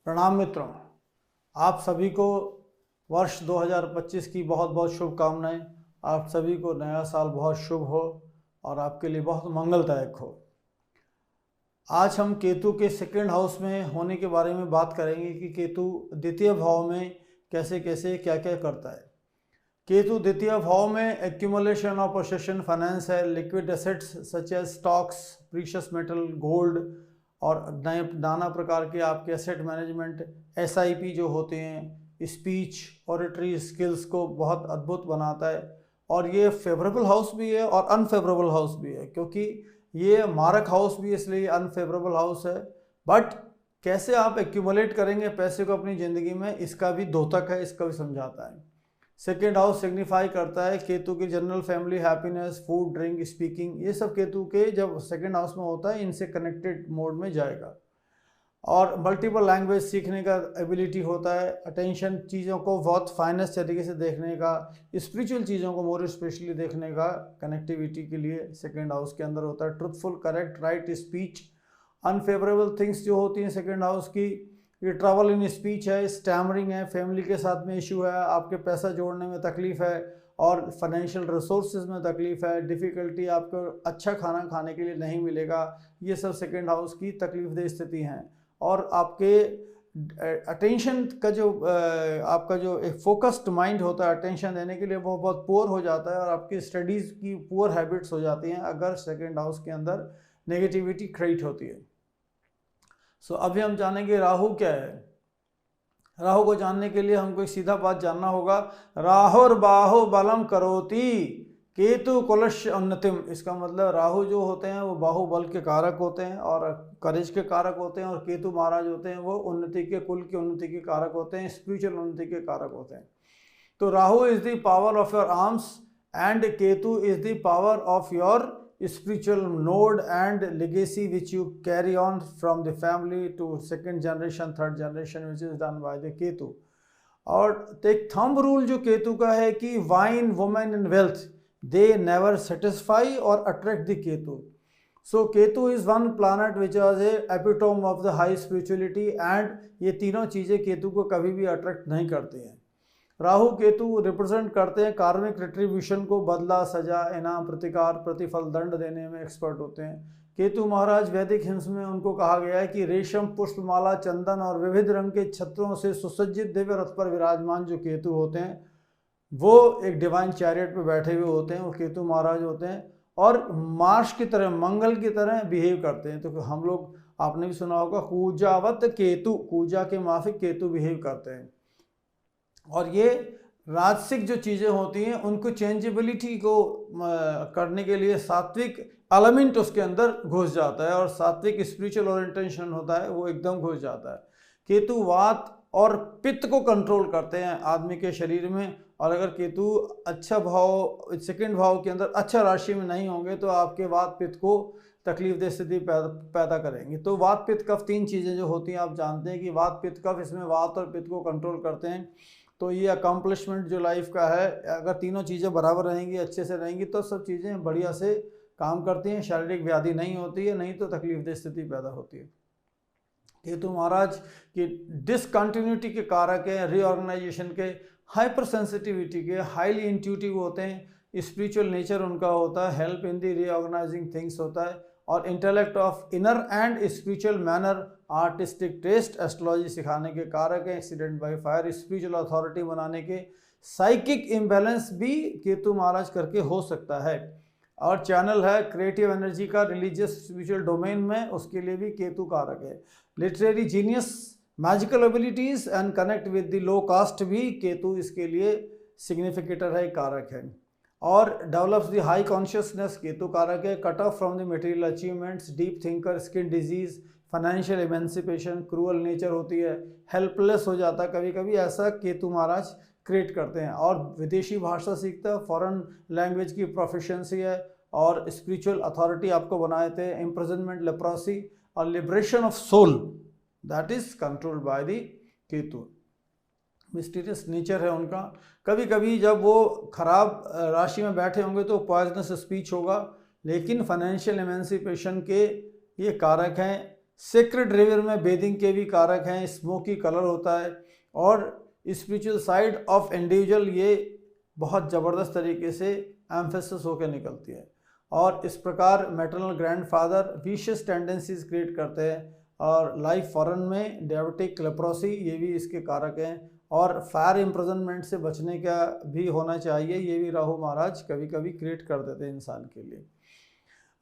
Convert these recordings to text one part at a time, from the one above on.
प्रणाम मित्रों, आप सभी को वर्ष 2025 की बहुत बहुत शुभकामनाएं। आप सभी को नया साल बहुत शुभ हो और आपके लिए बहुत मंगलदायक हो। आज हम केतु के सेकंड हाउस में होने के बारे में बात करेंगे कि केतु द्वितीय भाव में कैसे कैसे क्या क्या करता है। केतु द्वितीय भाव में एक्यूमुलेशन ऑफ पोसेशन, फाइनेंस है, liquid assets such as stocks, precious metal, gold और नए नाना प्रकार के आपके एसेट मैनेजमेंट, SIP जो होते हैं, स्पीच ऑडिटरी स्किल्स को बहुत अद्भुत बनाता है। और ये फेवरेबल हाउस भी है और अनफेवरेबल हाउस भी है, क्योंकि ये मारक हाउस भी इसलिए अनफेवरेबल हाउस है। बट कैसे आप एक्यूमुलेट करेंगे पैसे को अपनी ज़िंदगी में, इसका भी द्योतक है, इसका भी समझाता है। सेकेंड हाउस सिग्निफाई करता है केतु की general family, happiness, food, drink, speaking, ये सब केतु के जब सेकेंड हाउस में होता है इनसे कनेक्टेड मोड में जाएगा। और मल्टीपल लैंग्वेज सीखने का एबिलिटी होता है, अटेंशन, चीज़ों को बहुत फाइनेस्ट तरीके से देखने का, स्पिरिचुअल चीज़ों को मोर स्पेशली देखने का कनेक्टिविटी के लिए सेकेंड हाउस के अंदर होता है। Truthful, correct, right speech. Unfavourable things जो होती हैं सेकेंड हाउस की, ये ट्रबल इन स्पीच है, स्टैमरिंग है, फैमिली के साथ में इशू है, आपके पैसा जोड़ने में तकलीफ है और फाइनेंशियल रिसोर्सेज में तकलीफ है, डिफ़िकल्टी, आपको अच्छा खाना खाने के लिए नहीं मिलेगा। ये सब सेकेंड हाउस की तकलीफदेह स्थिति हैं। और आपके अटेंशन का जो आपका जो एक फोकस्ड माइंड होता है अटेंशन देने के लिए, वो बहुत पुअर हो जाता है और आपकी स्टडीज़ की पुअर हैबिट्स हो जाती हैं अगर सेकेंड हाउस के अंदर नेगेटिविटी क्रिएट होती है। सो अभी हम जानेंगे राहु क्या है। राहु को जानने के लिए हमको एक सीधा बात जानना होगा। राहुर बाहु बलम करोति केतु कुलस्य उन्नतिम। इसका मतलब राहु जो होते हैं वो बाहुबल के कारक होते हैं और करेज के कारक होते हैं, और केतु महाराज होते हैं वो उन्नति के, कुल की उन्नति के कारक होते हैं, स्पिरिचुअल उन्नति के कारक होते हैं। तो Rahu is the power of your arms and Ketu is the power of your spiritual node and legacy which you carry on from the family to second generation, third generation, which is done by the Ketu. और एक thumb rule जो केतु का है कि wine, women and wealth they never satisfy or attract the Ketu. So Ketu is one planet which was a epitome of the high spirituality, and ये तीनों चीज़ें केतु को कभी भी अट्रैक्ट नहीं करती हैं. राहु केतु रिप्रेजेंट करते हैं कार्मिक रिट्रीब्यूशन को, बदला, सजा, इनाम, प्रतिकार, प्रतिफल, दंड देने में एक्सपर्ट होते हैं. केतु महाराज वैदिक हिंस में उनको कहा गया है कि रेशम, पुष्पमाला, चंदन और विविध रंग के छत्रों से सुसज्जित दिव्य रथ पर विराजमान जो केतु होते हैं वो एक डिवाइन चैरियट पे बैठे हुए होते हैं, वो केतु महाराज होते हैं और मार्स की तरह, मंगल की तरह बिहेव करते हैं. तो हम लोग, आपने भी सुना होगा, कूजावत केतु, कूजा के माफिक केतु बिहेव करते हैं. और ये राजसिक जो चीज़ें होती हैं उनको चेंजेबिलिटी को करने के लिए सात्विक एलिमेंट उसके अंदर घुस जाता है, और सात्विक स्पिरिचुअल ओरिएंटेशन होता है वो एकदम घुस जाता है. केतु वात और पित्त को कंट्रोल करते हैं आदमी के शरीर में, और अगर केतु अच्छा भाव, सेकंड भाव के अंदर अच्छा राशि में नहीं होंगे तो आपके वात पित्त को तकलीफदेह स्थिति पैदा करेंगे. तो वात पित्त कफ, तीन चीज़ें जो होती हैं आप जानते हैं कि वात पित्त कफ, इसमें वात और पित्त को कंट्रोल करते हैं. तो ये अकम्पलिशमेंट जो लाइफ का है, अगर तीनों चीज़ें बराबर रहेंगी, अच्छे से रहेंगी, तो सब चीज़ें बढ़िया से काम करती हैं, शारीरिक व्याधि नहीं होती है, नहीं तो तकलीफदेह स्थिति पैदा होती है. केतु महाराज की डिसकंटिन्यूटी के कारक हैं, रीऑर्गेनाइजेशन के, हाइपर सेंसिटिविटी के, हाईली इंट्यूटिव होते हैं, स्पिरिचुअल नेचर उनका होता है, help in the reorganising things होता है, और intellect of inner and spiritual manner, artistic taste, astrology सिखाने के कारक हैं, accident by fire, spiritual authority बनाने के, साइकिक इम्बैलेंस भी केतु महाराज करके हो सकता है. और चैनल है क्रिएटिव एनर्जी का रिलीजियस स्पिरिचुअल डोमेन में, उसके लिए भी केतु कारक है. Literary genius, magical abilities and connect with the low caste भी केतु इसके लिए सिग्निफिकेटर है, कारक है. और develops the high consciousness, Ketu कारक है. Cut off from the material achievements, deep thinker, skin disease, financial emancipation, cruel nature होती है, हेल्पलेस हो जाता है कभी कभी, ऐसा केतु महाराज क्रिएट करते हैं. और विदेशी भाषा सीखता है, फॉरेन लैंग्वेज की प्रोफिशिएंसी है, और स्पिरिचुअल अथॉरिटी आपको बनाए थे, इम्प्रिजनमेंट, लेप्रोसी और liberation of soul, that is controlled by the Ketu. Mysterious nature है उनका. कभी कभी जब वो खराब राशि में बैठे होंगे तो पॉइजनस स्पीच होगा, लेकिन फाइनेंशियल एमेंसिपेशन के ये कारक हैं. सेक्रेड रिवर में बेदिंग के भी कारक हैं, स्मोकी कलर होता है, और स्पिरिचुअल साइड ऑफ इंडिविजुअल ये बहुत ज़बरदस्त तरीके से एम्फेसिस होकर निकलती है। और इस प्रकार maternal grandfather vicious tendencies create करते हैं, और लाइफ फॉरेन में डायबिटिक, लेप्रोसी ये भी इसके कारक हैं, और फायर इम्प्रिजनमेंट से बचने का भी होना चाहिए, ये भी राहु महाराज कभी कभी क्रिएट कर देते हैं इंसान के लिए।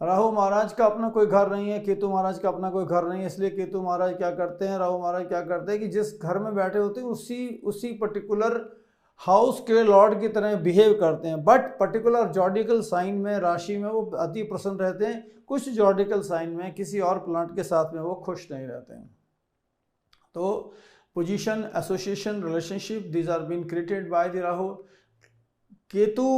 राहु महाराज का अपना कोई घर नहीं है, केतु महाराज का अपना कोई घर नहीं है, इसलिए केतु महाराज क्या करते हैं, राहु महाराज क्या करते हैं कि जिस घर में बैठे होते हैं उसी पर्टिकुलर हाउस के लॉर्ड की तरह बिहेव करते हैं, बट पर्टिकुलर जॉडिकल साइन में, राशि में वो अति प्रसन्न रहते हैं, कुछ जॉडिकल साइन में किसी और प्लांट के साथ में वो खुश नहीं रहते हैं। तो position, association, relationship, these are been created by the Rahu. Ketu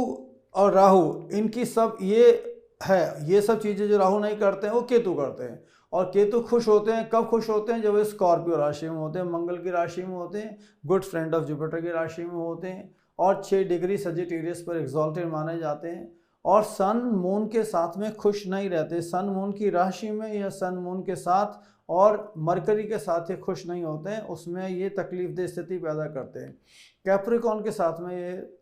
और राहु इनकी सब ये सब चीज़ें जो राहु नहीं करते हैं वो केतु करते हैं। और केतु खुश होते हैं, कब खुश होते हैं, जब वो स्कॉर्पियो राशि में होते हैं, मंगल की राशि में होते हैं, गुड फ्रेंड ऑफ जुपिटर की राशि में होते हैं, और 6 डिग्री सजिटेरियस पर एक्सॉल्टेड माने जाते हैं, और सन मून के साथ में खुश नहीं रहते। सन मून की राशि में या सन मून के साथ और मरकरी के साथ ये खुश नहीं होते हैं, उसमें ये तकलीफदेह स्थिति पैदा करते हैं। कैप्रिकॉर्न के साथ में ये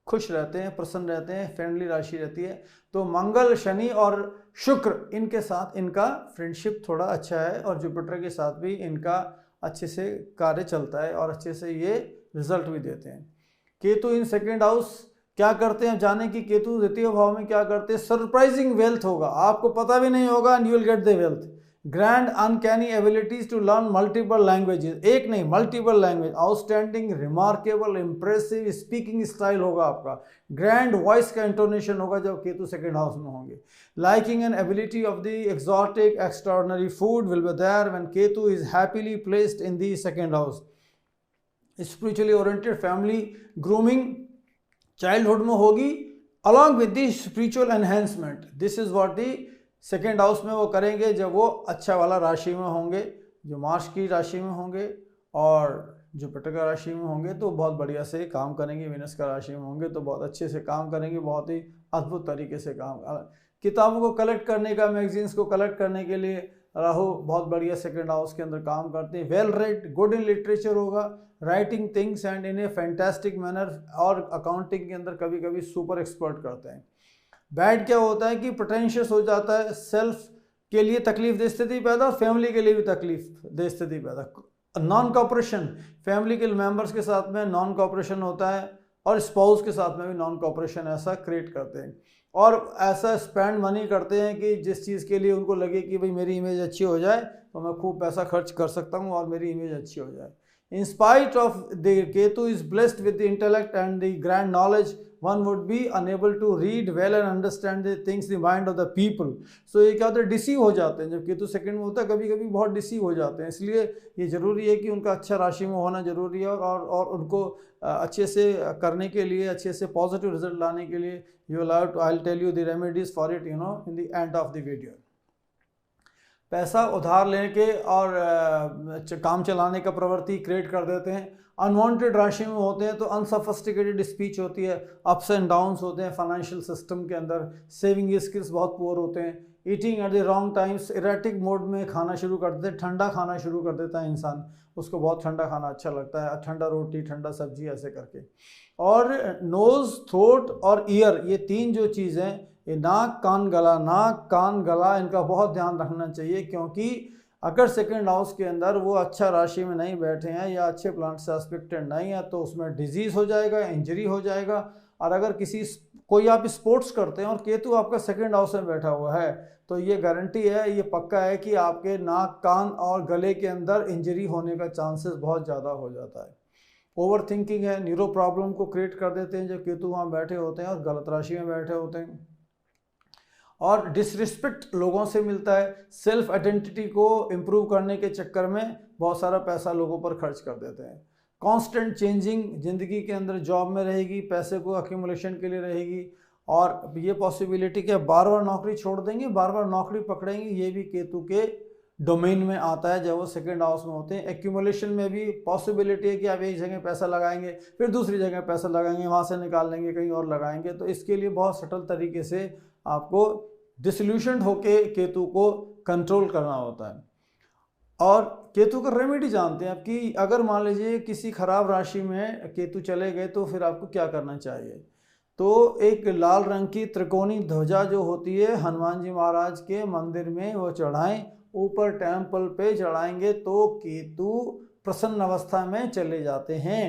खुश रहते हैं, प्रसन्न रहते हैं, फ्रेंडली राशि रहती है। तो मंगल, शनि और शुक्र इनके साथ इनका फ्रेंडशिप थोड़ा अच्छा है, और जुपिटर के साथ भी इनका अच्छे से कार्य चलता है और अच्छे से ये रिजल्ट भी देते हैं। केतु इन सेकेंड हाउस क्या करते हैं, जाने की केतु द्वितीय भाव में क्या करते हैं, सरप्राइजिंग वेल्थ होगा, आपको पता भी नहीं होगा, and you will get the wealth. Grand uncanny abilities to learn multiple languages, एक नहीं multiple language, outstanding, remarkable, impressive speaking style होगा आपका, ग्रैंड वॉइस का इंटोनेशन होगा जब केतु सेकेंड हाउस में होंगे। Liking and ability of the exotic extraordinary food will be there when Ketu is happily placed in the second house. Spiritually oriented family grooming childhood में होगी, along with the spiritual enhancement. This is what the second house में वो करेंगे जब वो अच्छा वाला राशि में होंगे, जो मार्च की राशि में होंगे और जुपिटर का राशि में होंगे तो बहुत बढ़िया से काम करेंगे, वेनस का राशि में होंगे तो बहुत अच्छे से काम करेंगे, बहुत ही अद्भुत तरीके से काम। किताबों को कलेक्ट करने का, मैगजीन्स को कलेक्ट करने के लिए राहु बहुत बढ़िया सेकेंड हाउस के अंदर काम करते हैं। Well read, good in literature होगा, writing things and in a fantastic manner, और अकाउंटिंग के अंदर कभी कभी सुपर एक्सपर्ट करते हैं। बैड क्या होता है कि प्रेटेंशियस हो जाता है, सेल्फ के लिए तकलीफ दे स्थिति पैदा, और फैमिली के लिए भी तकलीफ दे स्थिति पैदा। नॉन कॉपरेशन, फैमिली के मेंबर्स के साथ में नॉन कॉपरेशन होता है, और स्पाउस के साथ में भी नॉन कॉपरेशन ऐसा क्रिएट करते हैं, और ऐसा स्पेंड मनी करते हैं कि जिस चीज़ के लिए उनको लगे कि भाई मेरी इमेज अच्छी हो जाए तो मैं खूब पैसा खर्च कर सकता हूँ और मेरी इमेज अच्छी हो जाए। In spite of the Ketu is blessed with the intellect and the grand knowledge, one would be unable to read well and understand the things, the mind of the people. So ये क्या होता है, deceive हो जाते हैं। जब Ketu second में होता है कभी कभी बहुत डिसीव हो जाते हैं, इसलिए ये ज़रूरी है कि उनका अच्छा राशि में होना ज़रूरी है, और उनको अच्छे से करने के लिए, अच्छे से पॉजिटिव रिजल्ट लाने के लिए you allow to, I will tell you the remedies for it, you know, in the end of the video. पैसा उधार लेने के और काम चलाने का प्रवृत्ति क्रिएट कर देते हैं। अनवांटेड राशि में होते हैं तो अनसफिस्टिकेटेड स्पीच होती है, अप्स एंड डाउन्स होते हैं फाइनेंशियल सिस्टम के अंदर, सेविंग स्किल्स बहुत पुअर होते हैं, eating at the wrong times, erratic mode में खाना शुरू कर देते हैं, ठंडा खाना शुरू कर देता है इंसान, उसको बहुत ठंडा खाना अच्छा लगता है, ठंडा रोटी, ठंडा सब्जी ऐसे करके। और नोज़, थ्रोट और ईयर, ये तीन जो चीज़ें, ये नाक कान गला, नाक कान गला, इनका बहुत ध्यान रखना चाहिए, क्योंकि अगर सेकंड हाउस के अंदर वो अच्छा राशि में नहीं बैठे हैं या अच्छे प्लांट से एस्पेक्टेड नहीं है तो उसमें डिजीज़ हो जाएगा, इंजरी हो जाएगा। और अगर कोई आप स्पोर्ट्स करते हैं और केतु आपका सेकंड हाउस में बैठा हुआ है तो ये गारंटी है, ये पक्का है कि आपके नाक, कान और गले के अंदर इंजरी होने का चांसेस बहुत ज़्यादा हो जाता है। ओवर थिंकिंग है, न्यूरो प्रॉब्लम को क्रिएट कर देते हैं जब केतु वहाँ बैठे होते हैं और गलत राशि में बैठे होते हैं। और डिसरिस्पेक्ट लोगों से मिलता है, सेल्फ आइडेंटिटी को इम्प्रूव करने के चक्कर में बहुत सारा पैसा लोगों पर खर्च कर देते हैं। कांस्टेंट चेंजिंग ज़िंदगी के अंदर, जॉब में रहेगी, पैसे को अक्यूमुलेशन के लिए रहेगी, और ये पॉसिबिलिटी कि बार बार नौकरी छोड़ देंगे, बार बार नौकरी पकड़ेंगे, ये भी केतु के डोमेन में आता है जब वो सेकेंड हाउस में होते हैं। एक्यूमुलेशन में भी पॉसिबिलिटी है कि आप एक जगह पैसा लगाएंगे, फिर दूसरी जगह पैसा लगाएंगे, वहाँ से निकाल लेंगे, कहीं और लगाएंगे, तो इसके लिए बहुत सटल तरीके से आपको डिसोल्यूशन होके केतु को कंट्रोल करना होता है। और केतु का रेमेडी जानते हैं आपकी, अगर मान लीजिए किसी खराब राशि में केतु चले गए तो फिर आपको क्या करना चाहिए। तो एक लाल रंग की त्रिकोणी ध्वजा जो होती है हनुमान जी महाराज के मंदिर में वो चढ़ाएं, ऊपर टेम्पल पे चढ़ाएंगे तो केतु प्रसन्न अवस्था में चले जाते हैं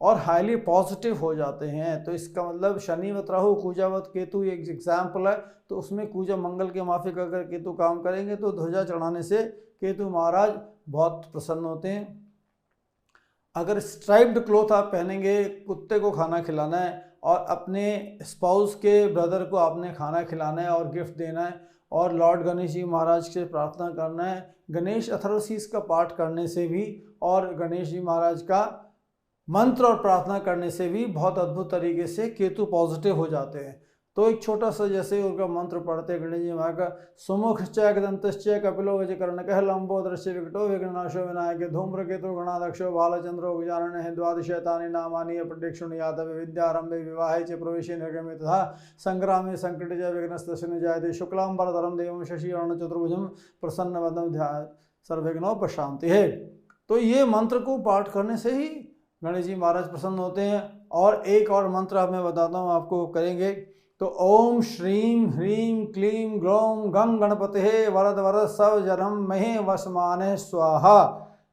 और हाईली पॉजिटिव हो जाते हैं। तो इसका मतलब शनिवत राहु कूजावत केतु एक एग्जाम्पल है, तो उसमें कूजा मंगल के माफिक अगर केतु काम करेंगे तो ध्वजा चढ़ाने से केतु महाराज बहुत प्रसन्न होते हैं। अगर स्ट्राइप्ड क्लॉथ आप पहनेंगे, कुत्ते को खाना खिलाना है और अपने स्पाउस के ब्रदर को आपने खाना खिलाना है और गिफ्ट देना है और लॉर्ड गणेश जी महाराज से प्रार्थना करना है, गणेश अथर्वशीष का पाठ करने से भी और गणेश जी महाराज का मंत्र और प्रार्थना करने से भी बहुत अद्भुत तरीके से केतु पॉजिटिव हो जाते हैं। तो एक छोटा सा जैसे उनका मंत्र पढ़ते हैं गणेश जी महाराज का, सुमुखश्च गदंतश्च कपिलो गजकर्णकः लंबोदरश्च विकटो विघ्ननाशो विनायक धूम्रकेतु गणाध्यक्षो बालचंद्रो गजाननः द्वादशैतानि नामानि प्रत्यक्षुणयातव विद्यारंभे विवाहे च प्रवेशे निर्गमे तथा संग्रामे संकटे च विघ्नस्तस्य जायते शुक्लांबरधरं देवं शशिवर्णं चतुर्भुजं प्रसन्नवदनं ध्यायेत् सर्वविघ्नोपशान्तिः। तो ये मंत्र को पाठ करने से ही गणेश जी महाराज प्रसन्न होते हैं। और एक और मंत्र अब मैं बताता हूँ आपको, करेंगे तो ओम श्रीं ह्रीं क्लीं ग्लौं गं गणपते वरद वरद सब जन्म महे वसमाने स्वाहा,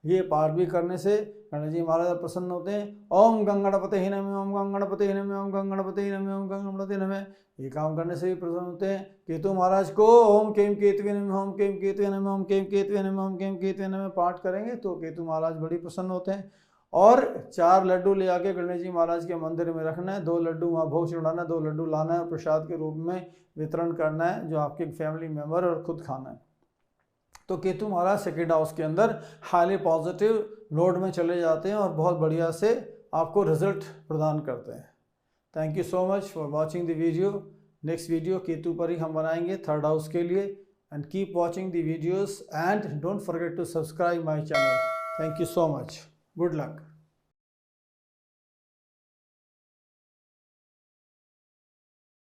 ये पाठ भी करने से गणेश जी महाराज प्रसन्न होते हैं। ओम गं गणपते नमः, ओम गं गणपते नमः, ओम गं गणपते नमः, ओम गं गणपते नमः, ये काम करने से भी प्रसन्न होते हैं। केतु महाराज को ओम केम केतवे नमः, ओम केम केतवे नमः, ओम केम केतवे नमः, ओम केम केतवे नमः पाठ करेंगे तो केतु महाराज बड़ी प्रसन्न होते हैं। और 4 लड्डू ले आके गणेश जी महाराज के मंदिर में रखना है, 2 लड्डू वहाँ भोग चढ़ाना है, 2 लड्डू लाना है और प्रसाद के रूप में वितरण करना है जो आपके फैमिली मेम्बर और खुद खाना है। तो केतु महाराज सेकेंड हाउस के अंदर हाईली पॉजिटिव लोड में चले जाते हैं और बहुत बढ़िया से आपको रिजल्ट प्रदान करते हैं। Thank you so much for watching the video. Next video Ketu पर ही हम बनाएंगे 3rd हाउस के लिए। And keep watching the videos and don't forget to subscribe my channel. Thank you so much. Good luck.